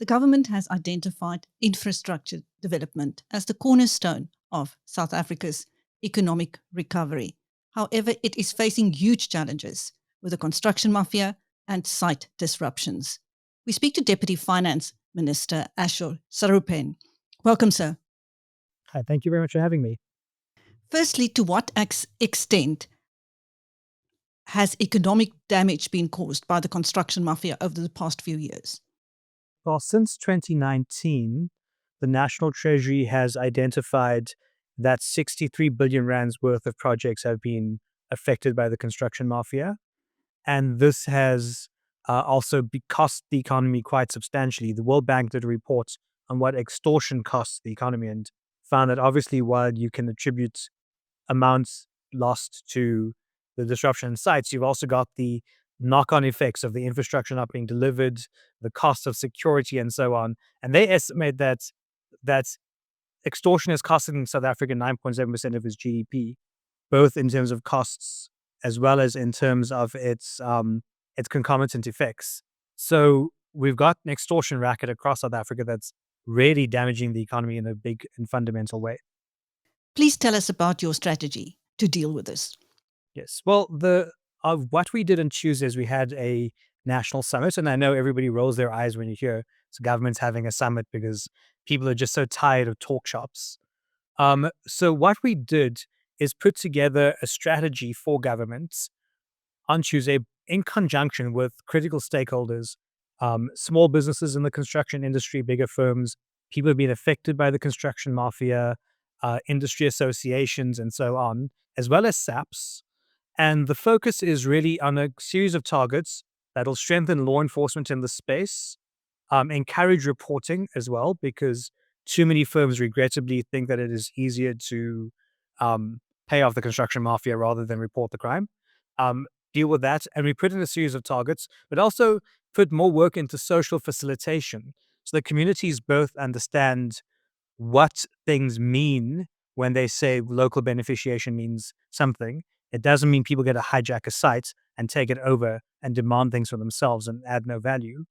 the government has identified infrastructure development as the cornerstone of South Africa's economic recovery. However, it is facing huge challenges with the construction mafia and site disruptions. We speak to Deputy Finance Minister Ashor Sarupen. Welcome, sir. Hi, thank you very much for having me. Firstly, to what extent has economic damage been caused by the construction mafia over the past few years? Well, since 2019, the National Treasury has identified that 63 billion rands worth of projects have been affected by the construction mafia. And this has also cost the economy quite substantially. The World Bank did a report on what extortion costs the economy and found that obviously while you can attribute amounts lost to the disruption in sites, you've also got the knock-on effects of the infrastructure not being delivered, the cost of security, and so on. And they estimate that extortion is costing South Africa 9.7% of its GDP, both in terms of costs as well as in terms of its concomitant effects. So we've got an extortion racket across South Africa that's really damaging the economy in a big and fundamental way. Please tell us about your strategy to deal with this. Yes. Well, what we did on Tuesday is we had a national summit, and I know everybody rolls their eyes when you hear the government's having a summit because people are just so tired of talk shops. So what we did is put together a strategy for governments on Tuesday in conjunction with critical stakeholders, small businesses in the construction industry, bigger firms, people who have been affected by the construction mafia, industry associations, and so on, as well as SAPs. And the focus is really on a series of targets that'll strengthen law enforcement in the space, encourage reporting as well, because too many firms regrettably think that it is easier to pay off the construction mafia rather than report the crime. Deal with that. And we put in a series of targets, but also put more work into social facilitation so that communities both understand what things mean when they say local beneficiation means something. It doesn't mean people get to hijack a site and take it over and demand things for themselves and add no value.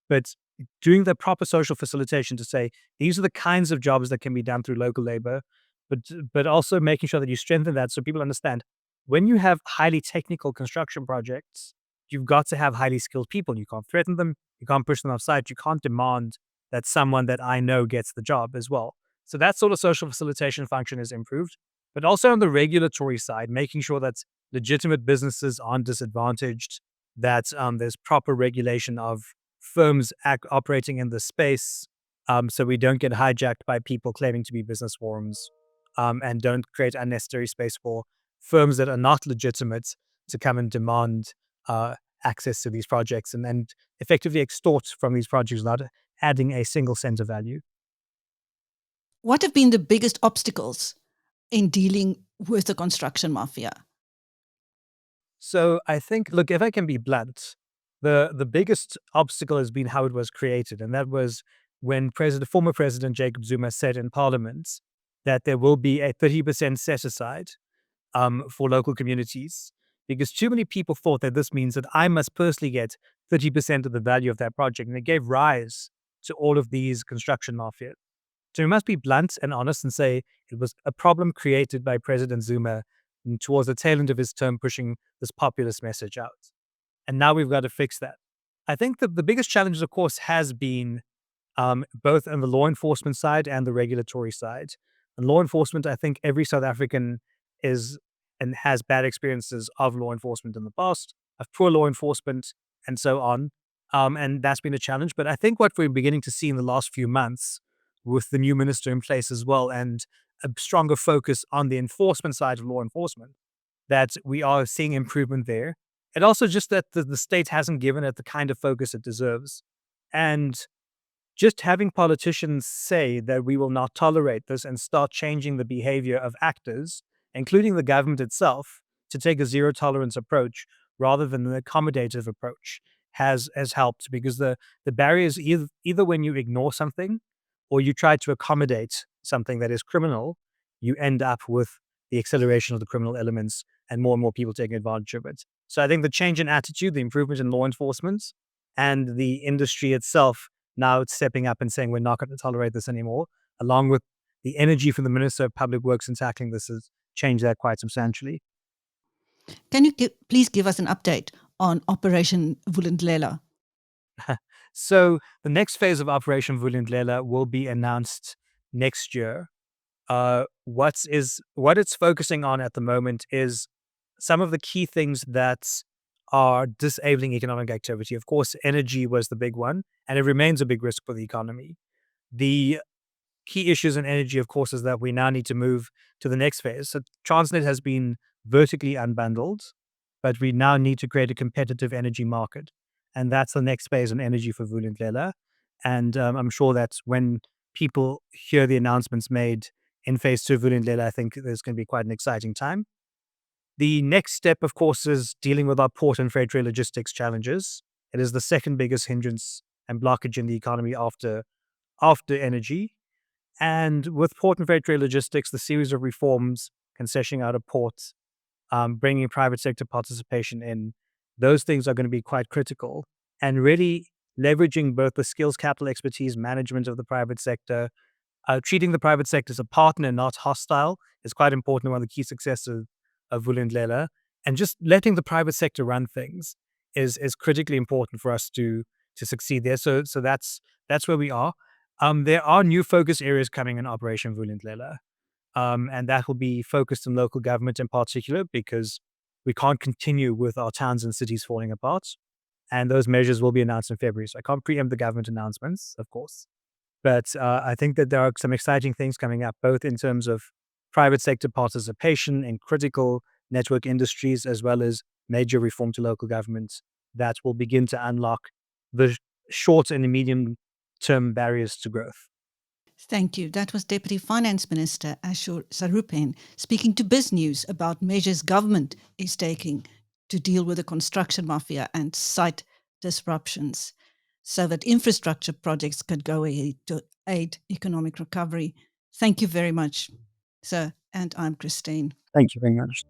But doing the proper social facilitation to say, these are the kinds of jobs that can be done through local labor, but also making sure that you strengthen that so people understand when you have highly technical construction projects, you've got to have highly skilled people. You can't threaten them. You can't push them off site. You can't demand that someone that I know gets the job as well. So that sort of social facilitation function is improved. But also on the regulatory side, making sure that legitimate businesses aren't disadvantaged, that there's proper regulation of firms operating in the space, so we don't get hijacked by people claiming to be business forums, and don't create unnecessary space for firms that are not legitimate to come and demand access to these projects and effectively extort from these projects without adding a single cent of value. What have been the biggest obstacles in dealing with the construction mafia? So I think, look, if I can be blunt, the biggest obstacle has been how it was created. And that was when former President Jacob Zuma said in Parliament that there will be a 30% set aside for local communities, because too many people thought that this means that I must personally get 30% of the value of that project. And it gave rise to all of these construction mafias. So we must be blunt and honest and say it was a problem created by President Zuma towards the tail end of his term, pushing this populist message out. And now we've got to fix that. I think the biggest challenge, of course, has been both on the law enforcement side and the regulatory side. And law enforcement, I think every South African is and has bad experiences of law enforcement in the past, of poor law enforcement, and so on. And that's been a challenge. But I think what we're beginning to see in the last few months with the new minister in place as well, and a stronger focus on the enforcement side of law enforcement, that we are seeing improvement there. And also just that the state hasn't given it the kind of focus it deserves. And just having politicians say that we will not tolerate this and start changing the behavior of actors, including the government itself, to take a zero tolerance approach rather than an accommodative approach has helped, because the barrier is either when you ignore something or you try to accommodate something that is criminal, you end up with the acceleration of the criminal elements and more people taking advantage of it. So I think the change in attitude, the improvement in law enforcement, and the industry itself now stepping up and saying we're not going to tolerate this anymore, along with the energy from the Minister of Public Works in tackling this has changed that quite substantially. Can you please give us an update on Operation Vulindlela? So the next phase of Operation Vulindlela will be announced next year. What it's focusing on at the moment is some of the key things that are disabling economic activity. Of course, energy was the big one, and it remains a big risk for the economy. The key issues in energy, of course, is that we now need to move to the next phase. So Transnet has been vertically unbundled, but we now need to create a competitive energy market. And that's the next phase in energy for Vulindlela. And I'm sure that when people hear the announcements made in phase 2 of Vulindlela, I think there's going to be quite an exciting time. The next step, of course, is dealing with our port and freight rail logistics challenges. It is the second biggest hindrance and blockage in the economy after energy. And with port and freight rail logistics, the series of reforms, concessioning out of ports, bringing private sector participation in, those things are going to be quite critical. And really leveraging both the skills, capital, expertise, management of the private sector, treating the private sector as a partner, not hostile, is quite important. One of the key successes of Vulindlela, and just letting the private sector run things is critically important for us to succeed there. So that's where we are. There are new focus areas coming in Operation Vulindlela, and that will be focused on local government in particular, because we can't continue with our towns and cities falling apart. And those measures will be announced in February. So I can't preempt the government announcements, of course. But I think that there are some exciting things coming up, both in terms of private sector participation in critical network industries, as well as major reform to local government that will begin to unlock the short and the medium term barriers to growth. Thank you. That was Deputy Finance Minister Ashor Sarupen speaking to BizNews about measures government is taking to deal with the construction mafia and site disruptions so that infrastructure projects could go ahead to aid economic recovery. Thank you very much, sir. And I'm Christine. Thank you very much.